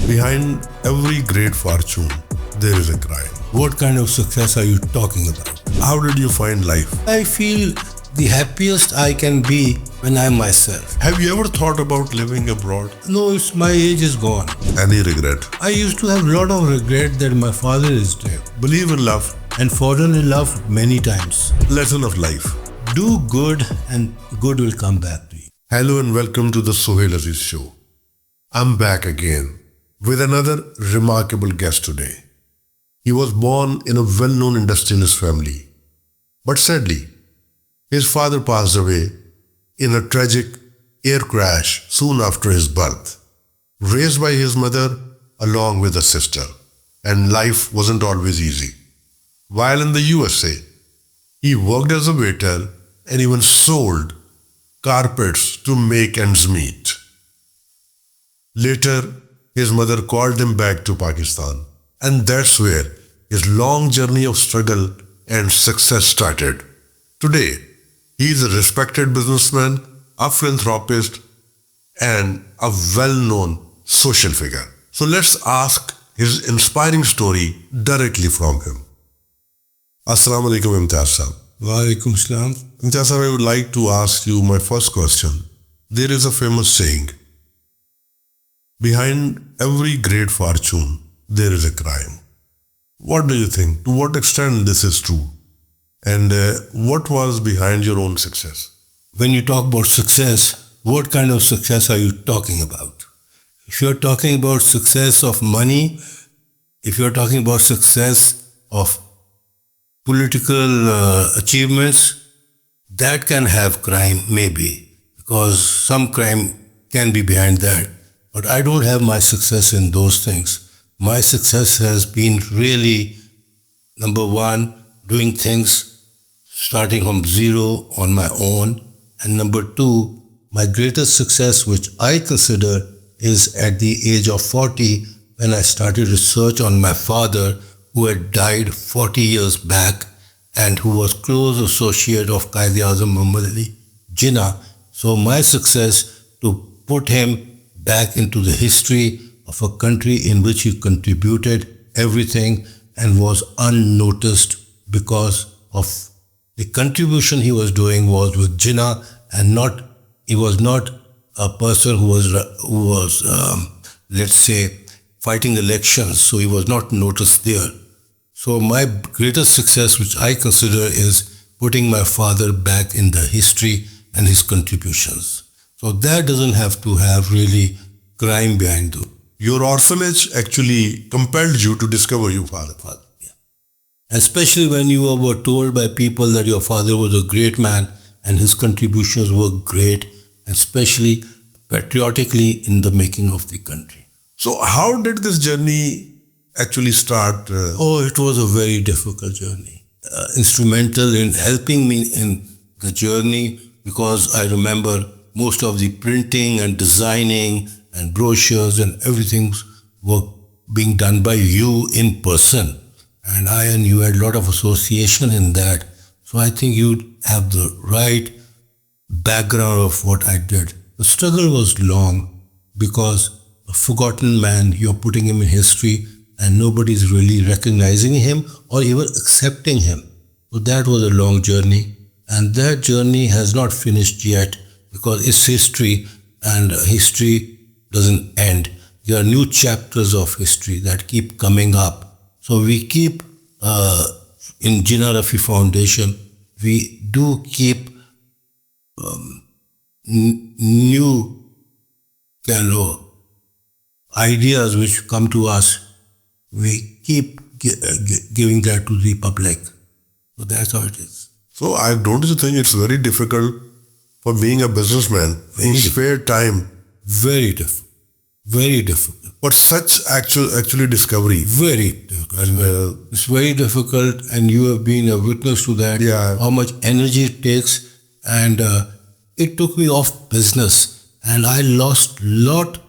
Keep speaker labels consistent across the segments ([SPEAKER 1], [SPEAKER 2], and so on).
[SPEAKER 1] Behind every great fortune, there is a crime.
[SPEAKER 2] What kind of success are you talking about?
[SPEAKER 1] How did you find life?
[SPEAKER 2] I feel the happiest I can be when I'm myself.
[SPEAKER 1] Have you ever thought about living abroad?
[SPEAKER 2] No, my age is gone.
[SPEAKER 1] Any regret?
[SPEAKER 2] I used to have a lot of regret that my father is dead
[SPEAKER 1] Believe in love.
[SPEAKER 2] and fallen in love many times.
[SPEAKER 1] Lesson of life.
[SPEAKER 2] Do good and good will come back to you.
[SPEAKER 1] Hello and welcome to the Sohail Aziz Show. I'm back again with another remarkable guest today. He was born in a well-known industrialist family, but sadly, his father passed away in a tragic air crash soon after his birth. Raised by his mother along with a sister, and life wasn't always easy. While in the USA, he worked as a waiter and even sold carpets to make ends meet. Later, his mother called him back to Pakistan, and that's where his long journey of struggle and success started. Today, he is a respected businessman, a philanthropist, and a well-known social figure. So let's ask his inspiring story directly from him. Assalamu alaikum, Imtiaz sahab.
[SPEAKER 2] Wa alaikum salam.
[SPEAKER 1] Imtiaz sahab, I would like to ask you my first question. There is a famous saying, behind every great fortune, there is a crime. What do you think? To what extent this is true? And what was behind your own success?
[SPEAKER 2] When you talk about success, what kind of success are you talking about? If you're talking about success of money, if you're talking about success of political achievements, that can have crime maybe, because some crime can be behind that. But I don't have my success in those things. My success has been really, number one, doing things starting from zero on my own. And number two, my greatest success, which I consider, is at the age of 40 when I started research on my father, who had died 40 years back and who was close associate of Quaid-e-Azam Muhammad Ali Jinnah. So my success to put him back into the history of a country in which he contributed everything and was unnoticed because of the contribution he was doing was with Jinnah, and he was not a person who was let's say, fighting elections, so he was not noticed there. So my greatest success, which I consider, is putting my father back in the history and his contributions. So that doesn't have to have really crime behind it.
[SPEAKER 1] Your orphanage actually compelled you to discover your father.
[SPEAKER 2] Yeah. Especially when you were told by people that your father was a great man and his contributions were great, especially patriotically in the making of the country.
[SPEAKER 1] So how did this journey actually start?
[SPEAKER 2] It was a very difficult journey. Instrumental in helping me in the journey, because I remember most of the printing and designing and brochures and everything were being done by you in person. And I and you had a lot of association in that. So I think you have the right background of what I did. The struggle was long because a forgotten man, you're putting him in history and nobody's really recognizing him or even accepting him. So that was a long journey. And that journey has not finished yet because it's history, and history doesn't end. There are new chapters of history that keep coming up. So we keep, in Jinnah Rafi Foundation, we do keep new kind of ideas which come to us. We keep giving that to the public. So that's how it is.
[SPEAKER 1] So I don't you think it's very difficult for being a businessman in spare time?
[SPEAKER 2] Very difficult. Very difficult.
[SPEAKER 1] But such actually discovery.
[SPEAKER 2] Very difficult. It's very difficult, and you have been a witness to that.
[SPEAKER 1] Yeah.
[SPEAKER 2] How much energy it takes, and it took me off business, and I lost lot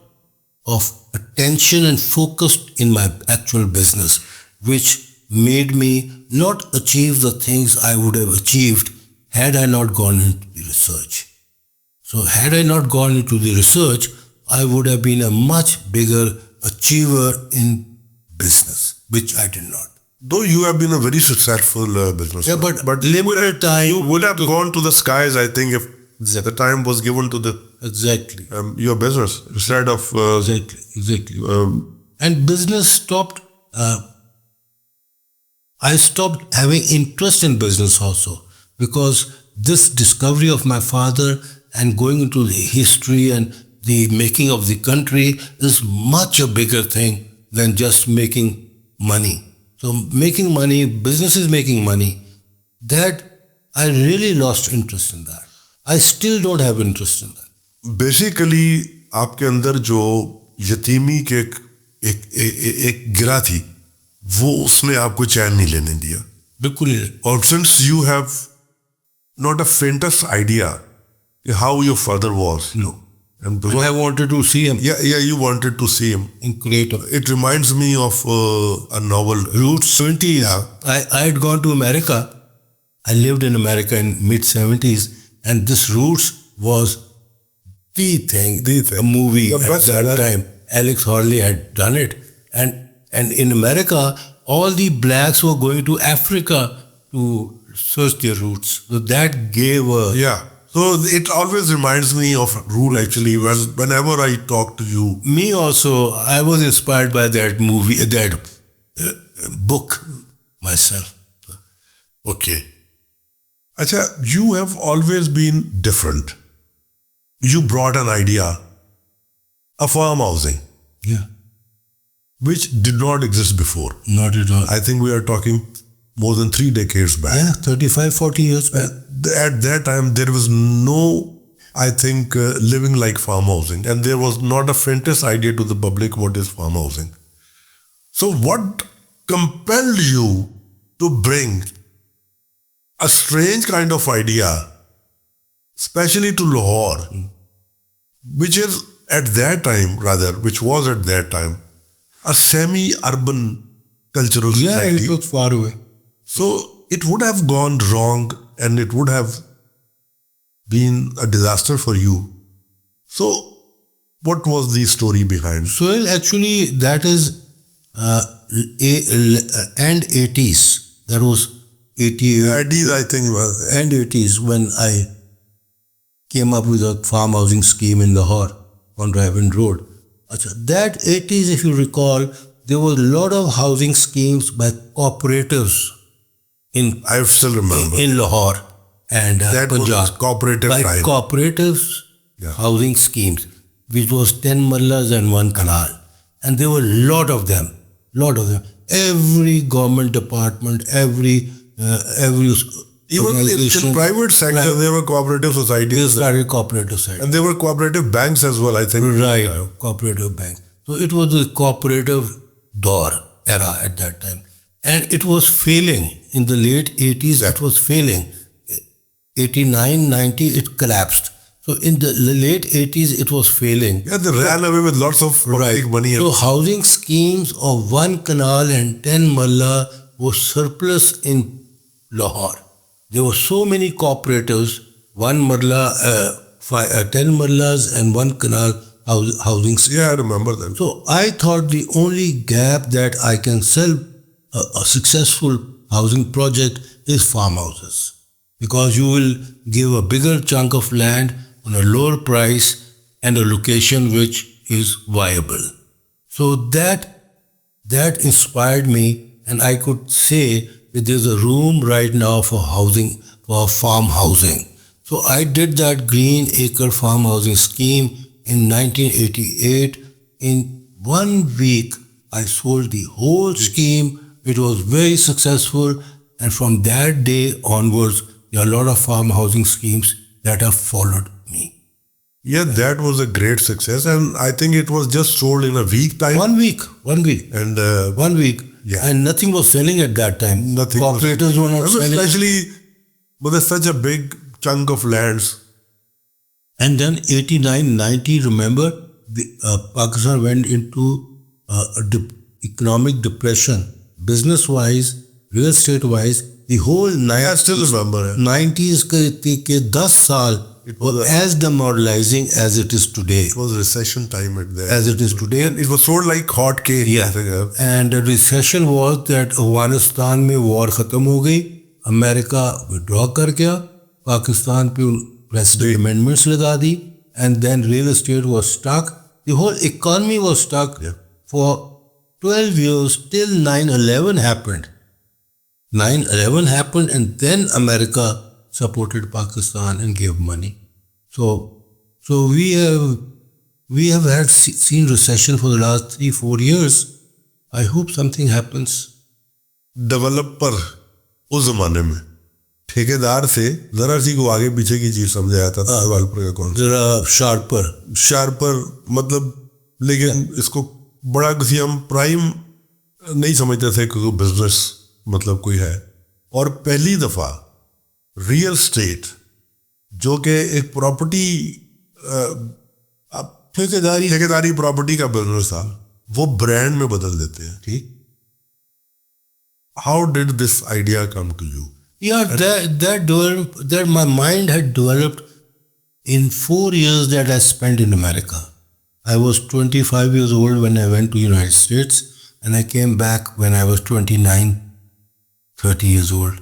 [SPEAKER 2] of attention and focus in my actual business, which made me not achieve the things I would have achieved had I not gone into the research. So had I not gone into the research, I would have been a much bigger achiever in business, which I did not.
[SPEAKER 1] Though you have been a very successful businessman.
[SPEAKER 2] Yeah, but limited time.
[SPEAKER 1] You would have gone to the skies, I think, if the time was given to the
[SPEAKER 2] Exactly.
[SPEAKER 1] Your business instead of
[SPEAKER 2] Exactly. And business stopped. I stopped having interest in business also, because this discovery of my father and going into the history and the making of the country is much a bigger thing than just making money. So making money, business is making money, that I really lost interest in that. I still don't have interest in that.
[SPEAKER 1] Basically आपके अंदर जो यतीमी के एक गिरा थी, वो उसने आपको चैन नहीं लेने दिया.
[SPEAKER 2] बिल्कुल नहीं.
[SPEAKER 1] और since you have not a faintest idea how your father was.
[SPEAKER 2] No. And so I wanted to see him.
[SPEAKER 1] Yeah, you wanted to see him.
[SPEAKER 2] In creator.
[SPEAKER 1] It reminds me of a novel.
[SPEAKER 2] Roots 70s.
[SPEAKER 1] Yeah.
[SPEAKER 2] I had gone to America. I lived in America in mid-70s, and this Roots was the thing, a movie at that time. Alex Horley had done it. And in America, all the blacks were going to Africa to search their roots. So that gave a...
[SPEAKER 1] Yeah. So it always reminds me of Rule actually. Whenever I talk to you.
[SPEAKER 2] Me also, I was inspired by that movie, that book myself.
[SPEAKER 1] Okay. Acha, you have always been different. You brought an idea, a farm housing.
[SPEAKER 2] Yeah.
[SPEAKER 1] Which did not exist before.
[SPEAKER 2] Not at all.
[SPEAKER 1] I think we are talking more than 3 decades back.
[SPEAKER 2] Yeah, 35, 40 years back.
[SPEAKER 1] At that time, there was no, I think, living like farm housing. And there was not a faintest idea to the public what is farm housing. So what compelled you to bring a strange kind of idea, especially to Lahore, which is at that time, which was at that time, a semi-urban cultural society.
[SPEAKER 2] Yeah, it was far away.
[SPEAKER 1] So it would have gone wrong and it would have been a disaster for you. So what was the story behind?
[SPEAKER 2] So actually that is end 80s. That was
[SPEAKER 1] 80s, I think.
[SPEAKER 2] End 80s when I came up with a farm housing scheme in Lahore on Raven Road. That 80s, if you recall, there was a lot of housing schemes by cooperatives
[SPEAKER 1] I still remember.
[SPEAKER 2] In Lahore and
[SPEAKER 1] that
[SPEAKER 2] Punjab.
[SPEAKER 1] Was cooperative
[SPEAKER 2] by
[SPEAKER 1] time.
[SPEAKER 2] Cooperatives housing schemes, which was 10 mallas and 1 canal. And there were a lot of them. Every government department, every
[SPEAKER 1] even in private sector, there were cooperative societies.
[SPEAKER 2] Cooperative societies.
[SPEAKER 1] And there were cooperative banks as well, I think.
[SPEAKER 2] Right, cooperative banks. So it was the cooperative door era at that time. And it was failing. In the late 80s, it was failing. 89, 90, it collapsed. So in the late 80s, it was failing.
[SPEAKER 1] Yeah, they ran away with lots of public money.
[SPEAKER 2] So housing schemes of 1 canal and 10 malla was surplus in Lahore. There were so many cooperatives, 1 marla, 10 marlas and 1 canal housing scheme.
[SPEAKER 1] Yeah, I remember that.
[SPEAKER 2] So I thought the only gap that I can sell a successful housing project is farmhouses. Because you will give a bigger chunk of land on a lower price and a location which is viable. So that inspired me, and I could say that there's a room right now for housing, for farm housing. So I did that Green Acre farm housing scheme in 1988. In 1 week, I sold the whole scheme. It was very successful, and from that day onwards, there are a lot of farm housing schemes that have followed me.
[SPEAKER 1] Yeah, that was a great success, and I think it was just sold in a week time.
[SPEAKER 2] 1 week.
[SPEAKER 1] And
[SPEAKER 2] 1 week.
[SPEAKER 1] Yeah.
[SPEAKER 2] And nothing was selling at that time.
[SPEAKER 1] Nothing.
[SPEAKER 2] Cooperatives were not selling.
[SPEAKER 1] Especially with such a big chunk of lands.
[SPEAKER 2] And then 89, 90, remember, Pakistan went into economic depression. Business-wise, real estate-wise, the whole
[SPEAKER 1] I still remember it.
[SPEAKER 2] 90s के 10 साल
[SPEAKER 1] was
[SPEAKER 2] were as demoralizing as it is today.
[SPEAKER 1] It was recession time at there.
[SPEAKER 2] As it is today.
[SPEAKER 1] It was sold like hot cake.
[SPEAKER 2] Yeah. And the recession was that Afghanistan में war खत्म हो गई, America withdraw कर गया, पाकिस्तान पे president amendments लगा दी, and then real estate was stuck. The whole economy was stuck for 12 years till 9/11 happened. 9/11 happened, and then America supported Pakistan and gave money. So we have had seen recession for the last 3-4 years. I hope something happens.
[SPEAKER 1] Developer उस जमाने में ठेकेदार से जरा सी को आगे पीछे की चीज समझ आता था डेवलपर का कौन
[SPEAKER 2] जरा शार्पर मतलब, लेकिन इसको बड़ा किसी हम प्राइम
[SPEAKER 1] नहीं समझते थे कि बिजनेस मतलब कोई है। और पहली दफा रियल स्टेट जो कि एक प्रॉपर्टी ठेकेदारी प्रॉपर्टी का बिजनेस था, वो ब्रांड में बदल देते हैं। ठीक, how did this idea come to you?
[SPEAKER 2] Yeah, that my mind had developed in 4 years that I spent in America. I was 25 years old when I went to United States, and I came back when I was 29, 30 years old.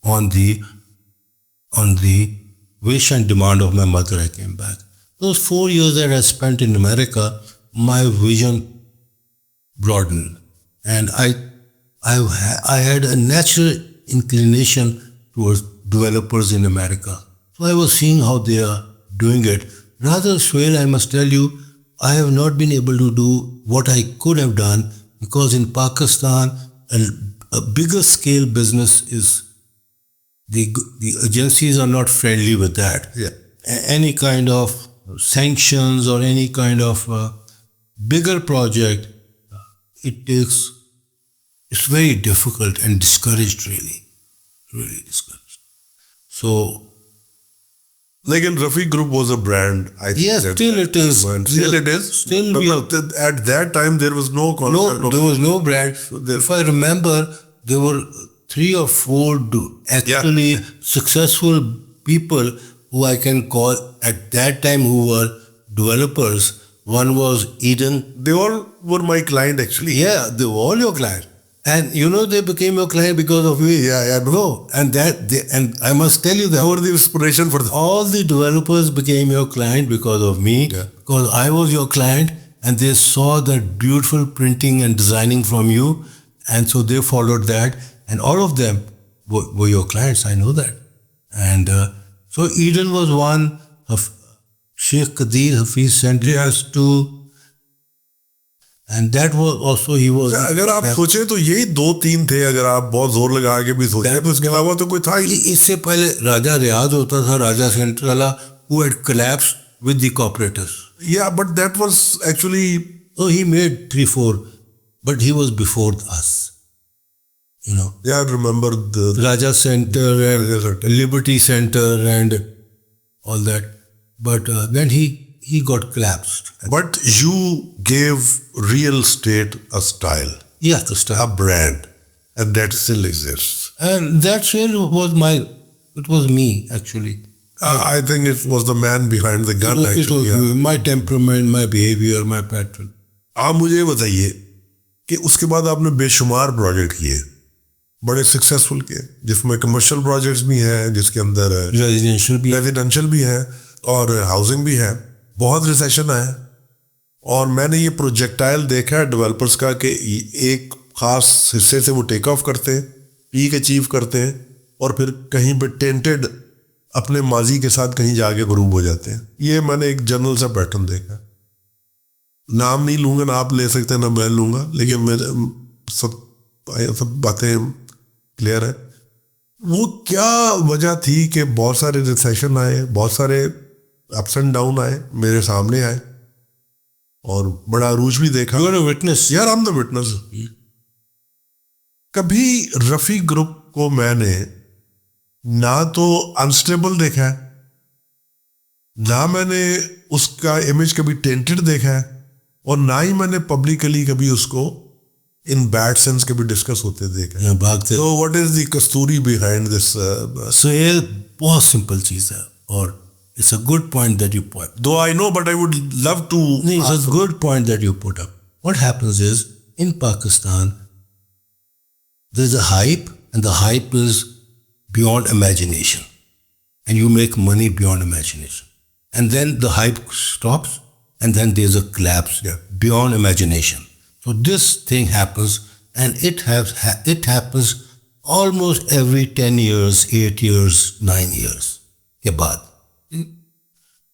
[SPEAKER 2] On the wish and demand of my mother, I came back. Those 4 years that I spent in America, my vision broadened, and I had a natural inclination towards developers in America. So I was seeing how they are doing it. Rather, Sohail, I must tell you, I have not been able to do what I could have done, because in Pakistan, a bigger scale business is, the agencies are not friendly with that.
[SPEAKER 1] Yeah.
[SPEAKER 2] Any kind of sanctions or any kind of bigger project, it's very difficult and discouraged, really discouraged. So,
[SPEAKER 1] like in Rafi Group was a brand. I think
[SPEAKER 2] yes, still it is.
[SPEAKER 1] Still it is.
[SPEAKER 2] Still
[SPEAKER 1] at that time there was no concept.
[SPEAKER 2] There was no brand. If I remember, there were 3 or 4 actually successful people who I can call at that time who were developers. One was Eden.
[SPEAKER 1] They all were my client actually.
[SPEAKER 2] Yeah, they were all your client. And they became your client because of me.
[SPEAKER 1] Yeah, bro.
[SPEAKER 2] And I must tell you that
[SPEAKER 1] they were the inspiration for
[SPEAKER 2] all the developers became your client because of me.
[SPEAKER 1] Yeah.
[SPEAKER 2] Because I was your client, and they saw that beautiful printing and designing from you, and so they followed that. And all of them were your clients. I know that. And so Eden was one. Sheikh Qadir Hafiz sent us to. And that was also he was.
[SPEAKER 1] अगर आप सोचे तो यही 2-3 थे, अगर आप बहुत जोर लगा के भी सोचे तो उसके अलावा तो कोई था ही।
[SPEAKER 2] इससे पहले राजा रियाद होता था, राजा सेंटर वाला, who had collapsed with the cooperators.
[SPEAKER 1] Yeah, but that was actually.
[SPEAKER 2] Oh, he made 3-4, but he was before us.
[SPEAKER 1] Yeah, I remember the
[SPEAKER 2] Raja Center and Liberty Center and all that. But then he got collapsed.
[SPEAKER 1] But you gave real estate a style.
[SPEAKER 2] Yeah, a style.
[SPEAKER 1] A brand. And that still exists.
[SPEAKER 2] And that still was it was me actually.
[SPEAKER 1] I think it was the man behind the gun actually.
[SPEAKER 2] It was my temperament, my behavior, my pattern.
[SPEAKER 1] आप मुझे बताइए कि उसके बाद आपने बेशुमार project किए, बड़े सक्सेसफुल किए, जिसमें कमर्शियल प्रोजेक्ट्स भी हैं, जिसके अंदर रेजिडेंशियल भी है और हाउसिंग भी है। बहुत रिसेशन आया और मैंने ये प्रोजेक्टाइल देखा है डेवलपर्स का कि एक खास हिस्से से वो टेक ऑफ करते हैं, पीक अचीव करते हैं और फिर कहीं पे टेंटेड अपने माजी के साथ कहीं जाके गरूब हो जाते हैं। ये मैंने एक जनरल सा पैटर्न देखा। नाम नहीं लूँगा, ना आप ले सकते हैं ना मैं लूँगा, लेकिन मेरे सब बातें क्लियर है। वो क्या वजह थी कि बहुत सारे रिसेशन आए, बहुत सारे अप्स एंड डाउन आए, मेरे सामने आए और बड़ा अरूज भी देखा।
[SPEAKER 2] विटनेस
[SPEAKER 1] यार, आई एम द विटनेस। कभी रफ़ी ग्रुप को मैंने ना तो अनस्टेबल देखा है, ना मैंने उसका इमेज कभी टेंटेड देखा है और ना ही मैंने पब्लिकली कभी उसको in bad sense कभी discuss होते देखे.
[SPEAKER 2] यहाँ भागते.
[SPEAKER 1] So what is the kasturi behind this?
[SPEAKER 2] So ये बहुत simple चीज़ है और it's a good point that you point.
[SPEAKER 1] Though I know, but I would love to.
[SPEAKER 2] It's a good point that you put up. What happens is in Pakistan there's a hype and the hype is beyond imagination and you make money beyond imagination. And then the hype stops and then there's a collapse beyond imagination. So this thing happens and it happens almost every 10 years, 8 years, 9 years. के बाद.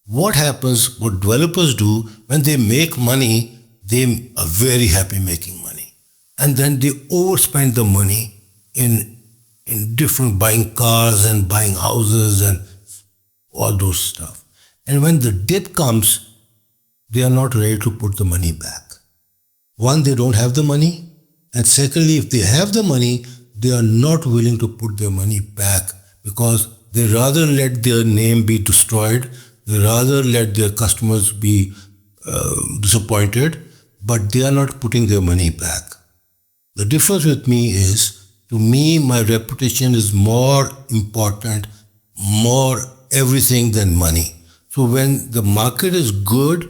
[SPEAKER 2] What happens, what developers do, when they make money, they are very happy making money. And then they overspend the money in different buying cars and buying houses and all those stuff. And when the dip comes, they are not ready to put the money back. One, they don't have the money. And secondly, if they have the money, they are not willing to put their money back because they rather let their name be destroyed. They rather let their customers be disappointed, but they are not putting their money back. The difference with me is, to me, my reputation is more important, more everything than money. So when the market is good,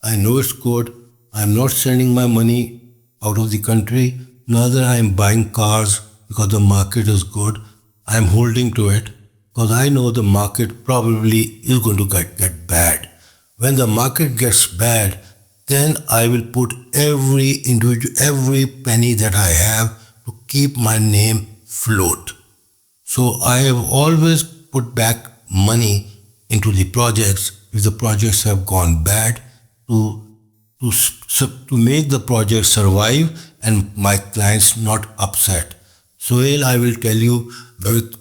[SPEAKER 2] I know it's good. I'm not sending my money out of the country. Neither I'm buying cars because the market is good. I'm holding to it because I know the market probably is going to get bad. When the market gets bad, then I will put every penny that I have to keep my name float. So I have always put back money into the projects if the projects have gone bad to make the project survive and my clients not upset. Sohail, I will tell you with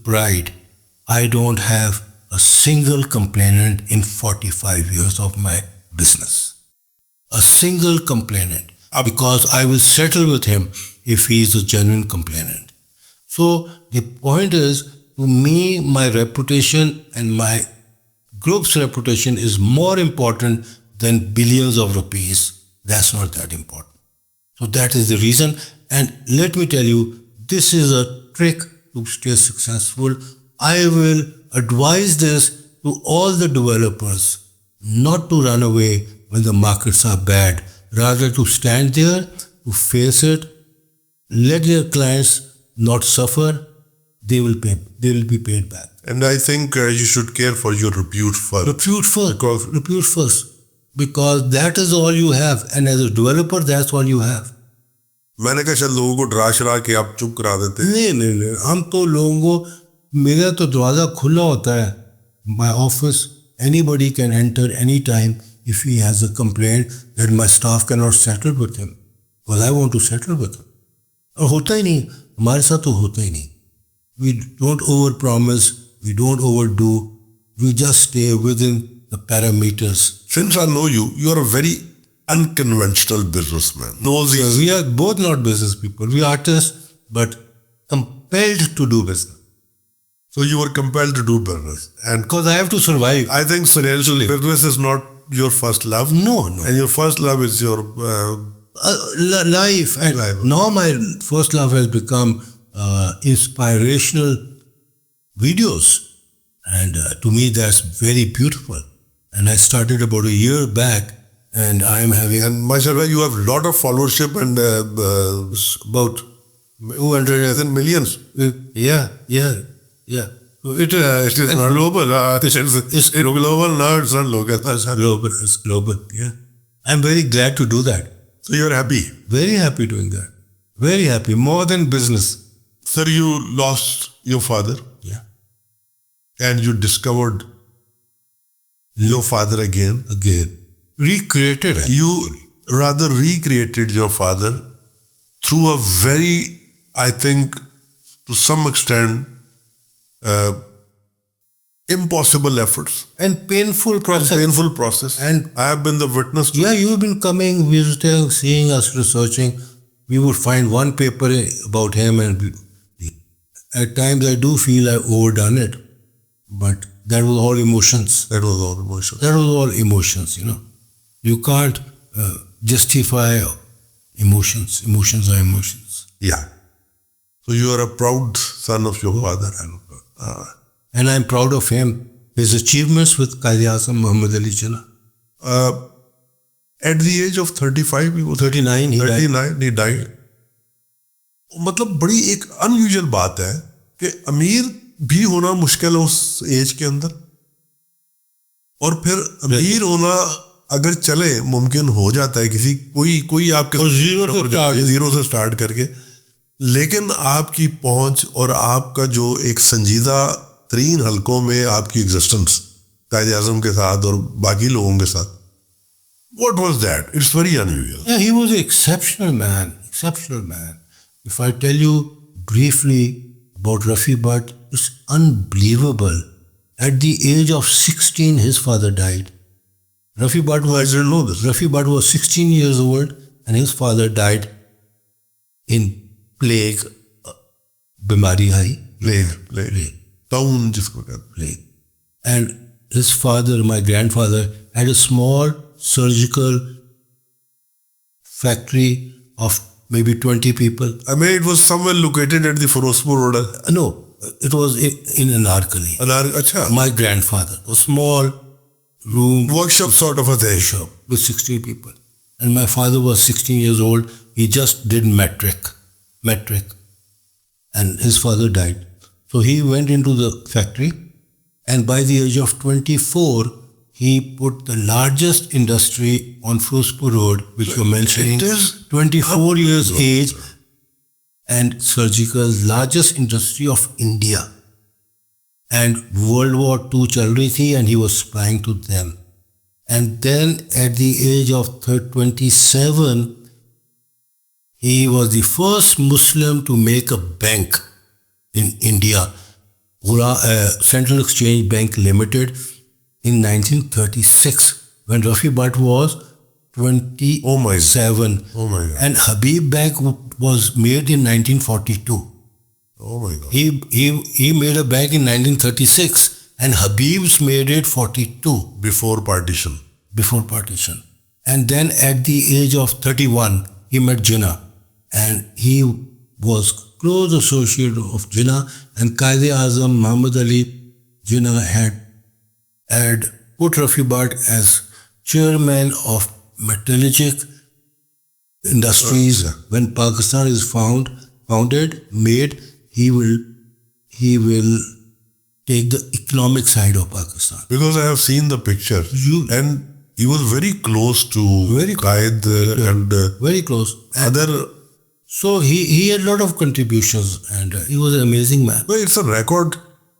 [SPEAKER 2] pride, I don't have a single complainant in 45 years of my business. A single complainant. Because I will settle with him if he is a genuine complainant. So the point is, to me, my reputation and my group's reputation is more important than billions of rupees. That's not that important. So that is the reason. And let me tell you, this is a trick to stay successful. I will advise this to all the developers not to run away when the markets are bad. Rather to stand there, to face it, let their clients not suffer. They will be paid back.
[SPEAKER 1] And I think you should care for your repute first.
[SPEAKER 2] Repute first. Because that is all you have. And as a developer, that's all you have.
[SPEAKER 1] मैंने कहा शायद लोगों को डरा शरा के आप चुप करा देते.
[SPEAKER 2] नहीं हम तो लोगों को, मेरा तो दरवाज़ा खुला होता है. My office, anybody can enter any time if he has a complaint that my staff cannot settle with him. Well, I want to settle with him. और होता ही नहीं, हमारे साथ तो होता ही नहीं. We don't overpromise, we don't overdo, we just stay within the parameters.
[SPEAKER 1] Since I know you, you are a very unconventional businessman.
[SPEAKER 2] We are both not business people. We are artists, but compelled to do business.
[SPEAKER 1] So you were compelled to do business. And
[SPEAKER 2] because I have to survive.
[SPEAKER 1] I think financially, business is not your first love.
[SPEAKER 2] No.
[SPEAKER 1] And your first love is your
[SPEAKER 2] life. And
[SPEAKER 1] life.
[SPEAKER 2] Now my first love has become inspirational videos. And to me, that's very beautiful. And I started about a year back, and I am having...
[SPEAKER 1] And mashallah, you have a lot of followership and
[SPEAKER 2] about 200
[SPEAKER 1] millions.
[SPEAKER 2] Yeah.
[SPEAKER 1] So it is not global. It's global now, it's not local.
[SPEAKER 2] It's global, yeah. I'm very glad to do that.
[SPEAKER 1] So you're happy?
[SPEAKER 2] Very happy doing that. Very happy, more than business.
[SPEAKER 1] Sir, you lost your father.
[SPEAKER 2] Yeah.
[SPEAKER 1] And you discovered your father again.
[SPEAKER 2] Recreated it.
[SPEAKER 1] You rather recreated your father through a very, I think, to some extent, impossible efforts.
[SPEAKER 2] And painful process.
[SPEAKER 1] And I have been the witness to.
[SPEAKER 2] Yeah, you've been coming, visiting, seeing us, researching. We would find one paper about him, and at times I do feel I've overdone it. But that was all emotions.
[SPEAKER 1] That was all emotions,
[SPEAKER 2] you know. You can't justify emotions. Emotions are emotions.
[SPEAKER 1] Yeah. So you are a proud son of your father.
[SPEAKER 2] And I'm proud of him. His achievements with Qaid-e-Azam Muhammad Ali Jinnah.
[SPEAKER 1] At the age of 35, he was
[SPEAKER 2] 39, he died.
[SPEAKER 1] 39, he died. मतलब बड़ी एक unusual बात है कि अमीर भी होना मुश्किल है उस एज के अंदर, और फिर अमीर होना अगर चले मुमकिन हो जाता है किसी कोई आपके जीरो से स्टार्ट करके, लेकिन आपकी पहुंच और आपका जो एक संजीदा तरीन हलकों में आपकी एग्जिस्टेंस कायद-ए-आज़म के साथ और बाकी लोगों के साथ, what was that? It's very unusual.
[SPEAKER 2] Yeah, he was an exceptional man. Exceptional man. If I tell you briefly about Rafi Butt, it's unbelievable. At the age of 16, his father died. Rafi Butt was,
[SPEAKER 1] I didn't know this.
[SPEAKER 2] Rafi Butt was 16 years old and his father died in plague. Bimari hai.
[SPEAKER 1] Plague. Town जिसको कहते हैं.
[SPEAKER 2] Plague. And his father, my grandfather, had a small surgical factory of maybe 20 people.
[SPEAKER 1] I mean, it was somewhere located at the Firozpur Road.
[SPEAKER 2] No, it was in Anarkali.
[SPEAKER 1] Achha.
[SPEAKER 2] My grandfather, a small room.
[SPEAKER 1] Workshop sort of a thing.
[SPEAKER 2] Workshop with 16 people. And my father was 16 years old. He just did metric. And his father died. So he went into the factory, and by the age of 24, he put the largest industry on Firozpur Road, which you're mentioning.
[SPEAKER 1] It is
[SPEAKER 2] 24 years age, and surgical largest industry of India. And World War II chal rahi thi, and he was supplying to them. And then at the age of 27, he was the first Muslim to make a bank in India, Central Exchange Bank Limited, in 1936, when Rafi Butt was 27.
[SPEAKER 1] Oh my God.
[SPEAKER 2] And Habib Bank was made in 1942.
[SPEAKER 1] Oh my God.
[SPEAKER 2] He made a bank in 1936, and Habib's made it 42.
[SPEAKER 1] Before partition.
[SPEAKER 2] And then at the age of 31, he met Jinnah, and he was close associate of Jinnah, and Qaid-e-Azam Muhammad Ali Jinnah had put Rafi Butt as chairman of metallurgic industries. When Pakistan is founded, he will take the economic side of Pakistan.
[SPEAKER 1] Because I have seen the picture, and he was very close to Qaid and
[SPEAKER 2] very close.
[SPEAKER 1] Other.
[SPEAKER 2] So he had a lot of contributions, and he was an amazing man.
[SPEAKER 1] Well, it's a record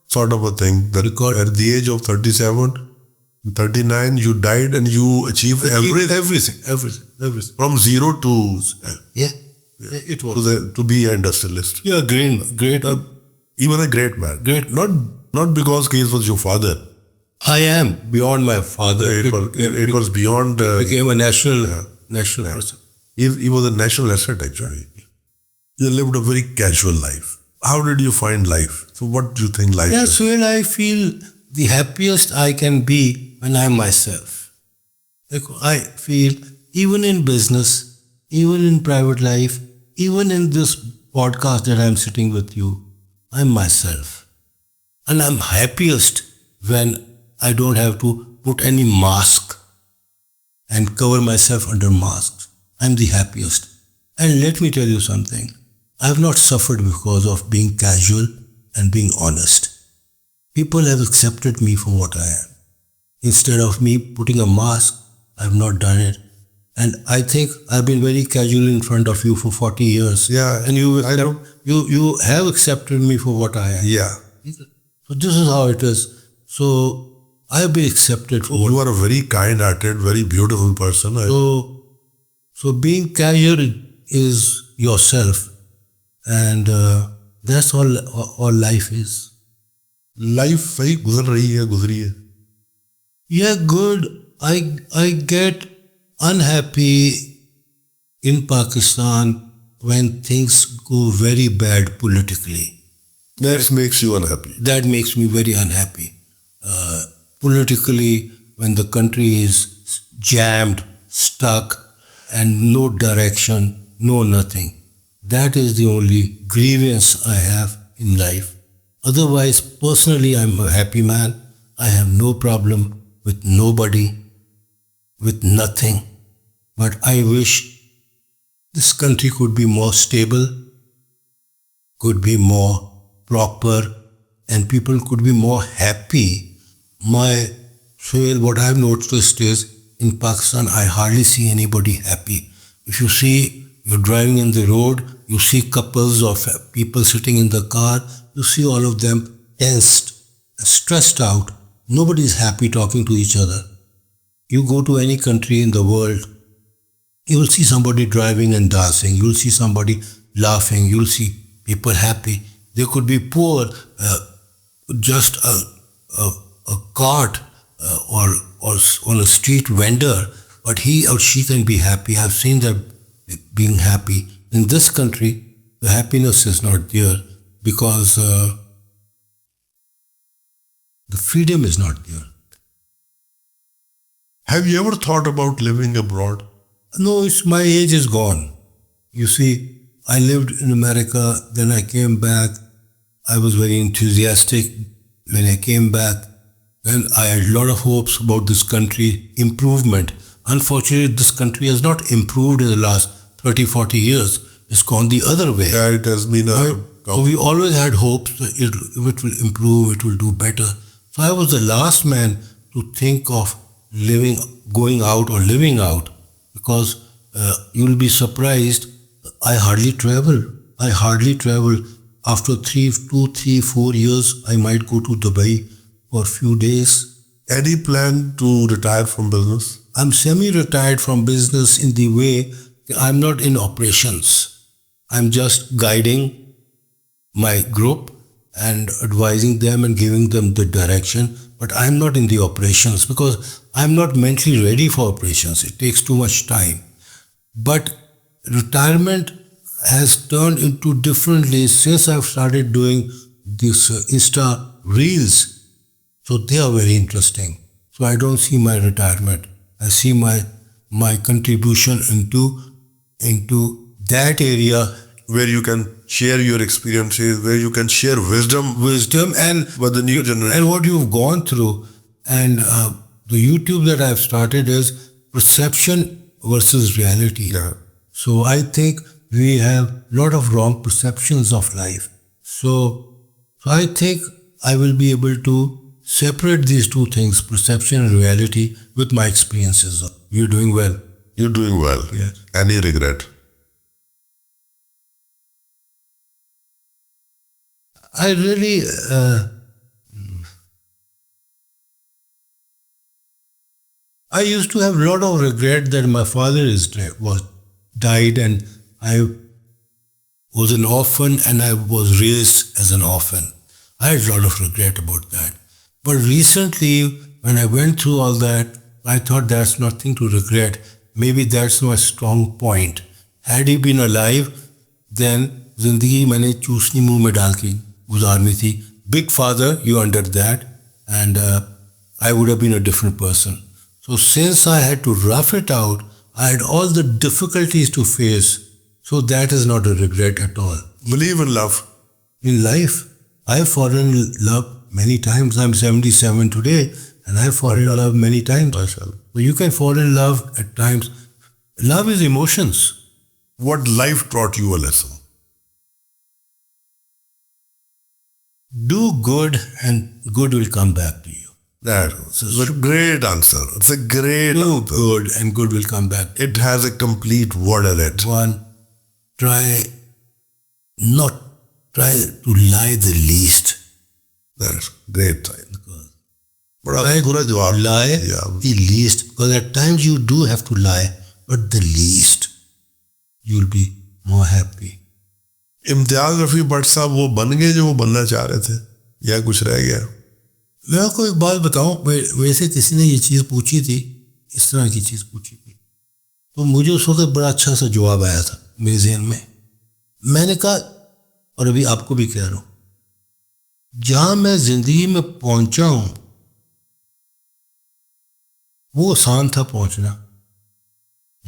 [SPEAKER 1] sort of a thing. At the age of 37, 39, you died and you achieved everything. From zero to
[SPEAKER 2] It was
[SPEAKER 1] to be an industrialist.
[SPEAKER 2] Yeah, great.
[SPEAKER 1] Even a great man.
[SPEAKER 2] Great.
[SPEAKER 1] Not because he was your father.
[SPEAKER 2] I am beyond my father.
[SPEAKER 1] It was beyond.
[SPEAKER 2] Became a national person.
[SPEAKER 1] He was a national asset actually. You lived a very casual life. How did you find life? So what do you think life is?
[SPEAKER 2] Sohail, I feel the happiest I can be when I'm myself. I feel even in business, even in private life, even in this podcast that I'm sitting with you, I'm myself. And I'm happiest when I don't have to put any mask and cover myself under masks. I'm the happiest. And let me tell you something. I have not suffered because of being casual and being honest. People have accepted me for what I am. Instead of me putting a mask, I have not done it. And I think I've been very casual in front of you for 40 years.
[SPEAKER 1] Yeah.
[SPEAKER 2] And you have accepted me for what I am.
[SPEAKER 1] Yeah.
[SPEAKER 2] So this is how it is. So I have been accepted for
[SPEAKER 1] You are a very kind-hearted, very beautiful person.
[SPEAKER 2] So being casual is yourself. And that's all life is.
[SPEAKER 1] Life वही गुजरी है.
[SPEAKER 2] Yeah, good. I get unhappy in Pakistan when things go very bad politically.
[SPEAKER 1] That makes you unhappy.
[SPEAKER 2] That makes me very unhappy. Politically, when the country is jammed stuck, and no direction, no nothing. That is the only grievance I have in life. Otherwise, personally, I'm a happy man. I have no problem with nobody, with nothing. But I wish this country could be more stable, could be more proper, and people could be more happy. Sohail, what I've noticed is in Pakistan, I hardly see anybody happy. If you see, you're driving in the road, you see couples of people sitting in the car, you see all of them tensed, stressed out. Nobody is happy talking to each other. You go to any country in the world, you will see somebody driving and dancing. You will see somebody laughing. You will see people happy. They could be poor, just a cart or on a street vendor, but he or she can be happy. I've seen them being happy. In this country, the happiness is not there because the freedom is not there.
[SPEAKER 1] Have you ever thought about living abroad?
[SPEAKER 2] No, my age is gone. You see, I lived in America, then I came back. I was very enthusiastic when I came back. Then I had a lot of hopes about this country, improvement. Unfortunately, this country has not improved in the last 30, 40 years. It's gone the other way.
[SPEAKER 1] Yeah, it has been
[SPEAKER 2] So we always had hopes that it will improve, it will do better. So I was the last man to think of going out or living out, because you'll be surprised, I hardly travel. After 2, 3, 4 years, I might go to Dubai for a few days.
[SPEAKER 1] Any plan to retire from business?
[SPEAKER 2] I'm semi-retired from business in the way I'm not in operations. I'm just guiding my group and advising them and giving them the direction. But I'm not in the operations because I'm not mentally ready for operations. It takes too much time. But retirement has turned into differently since I've started doing these Insta reels. So they are very interesting. So I don't see my retirement. I see my contribution into that area
[SPEAKER 1] where you can share your experiences, where you can share wisdom
[SPEAKER 2] and
[SPEAKER 1] with the new generation.
[SPEAKER 2] And what you've gone through. And the YouTube that I've started is perception versus reality.
[SPEAKER 1] Yeah.
[SPEAKER 2] So I think we have a lot of wrong perceptions of life. So I think I will be able to separate these two things, perception and reality, with my experiences. You're doing well.
[SPEAKER 1] You're doing well.
[SPEAKER 2] Yes.
[SPEAKER 1] Any regret?
[SPEAKER 2] I really, I used to have a lot of regret that my father died and I was an orphan and I was raised as an orphan. I had a lot of regret about that. But recently, when I went through all that, I thought that's nothing to regret. Maybe that's my strong point. Had he been alive, then जिंदगी मैंने चूसनी मुंह में डाल के गुजारनी थी. Big father, you under that, and I would have been a different person. So since I had to rough it out, I had all the difficulties to face. So that is not a regret at all.
[SPEAKER 1] Believe in love.
[SPEAKER 2] In life, I have fallen in love many times. I'm 77 today, and I have fallen in love many times. So you can fall in love at times. Love is emotions.
[SPEAKER 1] What life taught you a lesson?
[SPEAKER 2] Do good and good will come back to you.
[SPEAKER 1] That's a great answer. It's a great
[SPEAKER 2] Do good and good will come back.
[SPEAKER 1] It has a complete word in it.
[SPEAKER 2] One, try to lie the least.
[SPEAKER 1] That's great.
[SPEAKER 2] Lie the least, because at times you do have to lie, but the least, you'll be more happy.
[SPEAKER 1] Imtiaz Rafi Bhatt साहब वो बन गए जो वो बनना चाह रहे थे या कुछ रह गया?
[SPEAKER 2] मैं आपको एक बात बताऊं, वैसे किसी ने ये चीज़ पूछी थी, इस तरह की चीज़ पूछी थी, तो मुझे उस वक्त बड़ा अच्छा सा जवाब आया था मेरे ज़हन में. मैंने कहा, और अभी आपको भी कह रहा हूँ, जहाँ मैं ज़िंदगी में पहुँचा हूँ वो आसान था पहुँचना,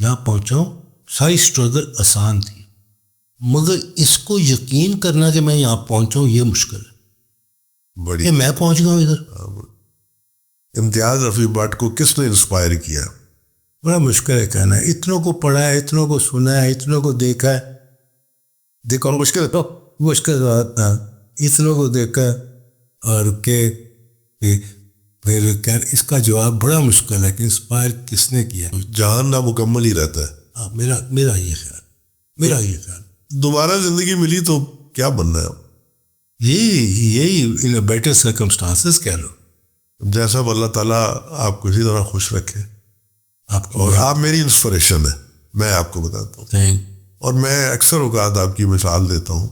[SPEAKER 2] यहाँ पहुँचा हूँ, सारी स्ट्रगल आसान थी, मगर इसको यकीन करना कि मैं यहाँ पहुँचा हूँ ये मुश्किल है।
[SPEAKER 1] बड़ी
[SPEAKER 2] ये मैं पहुँच गया हूँ इधर।
[SPEAKER 1] इम्तियाज रफ़ी भट्ट को किसने इंस्पायर किया?
[SPEAKER 2] बड़ा मुश्किल है कहना है। इतनों को पढ़ा है, इतनों को सुना है, इतनों को देखा है।
[SPEAKER 1] देखो मुश्किल तो
[SPEAKER 2] मुश्किल बात ना, इतनों को देखा और के फिर क्या इसका जवाब बड़ा मुश्किल है कि इंस्पायर किसने किया।
[SPEAKER 1] जहान ना मुकम्मल ही रहता है।
[SPEAKER 2] हाँ, मेरा ये ख्याल।
[SPEAKER 1] दोबारा जिंदगी मिली तो क्या बनना है?
[SPEAKER 2] यही इन बेटर सर्कमस्टांसेस कह लो।
[SPEAKER 1] जैसा अल्लाह ताला आपको इसी तरह खुश रखे।
[SPEAKER 2] आपको
[SPEAKER 1] और आप मेरी इंस्पिरेशन है, मैं आपको बताता हूँ। और मैं अक्सर औकात आपकी मिसाल देता हूँ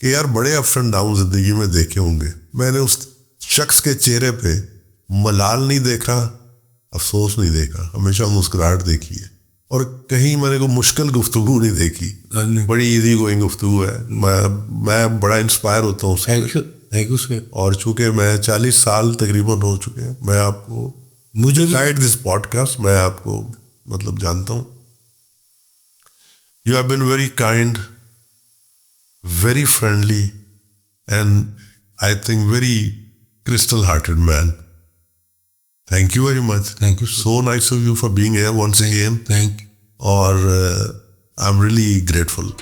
[SPEAKER 1] कि यार बड़े अप्स एंड डाउन जिंदगी में देखे होंगे, मैंने उस शख्स के चेहरे पे मलाल नहीं देखा, अफसोस नहीं देखा, हमेशा मुस्कुराहट देखी है। और कहीं मैंने को मुश्किल गुफ्तगू नहीं देखी, बड़ी इजी गोइंग गुफ्तगू है। मैं बड़ा इंस्पायर होता हूँ उससे। और चूंकि मैं 40 साल तकरीबन हो चुके हैं, मैं आपको
[SPEAKER 2] मुझे
[SPEAKER 1] गाइड दिस पॉडकास्ट मैं आपको मतलब जानता हूँ। You have been very kind, very friendly and I think very crystal hearted man. Thank you very much.
[SPEAKER 2] Thank you.
[SPEAKER 1] So nice of you for being here once again.
[SPEAKER 2] Thank you.
[SPEAKER 1] Or I'm really grateful.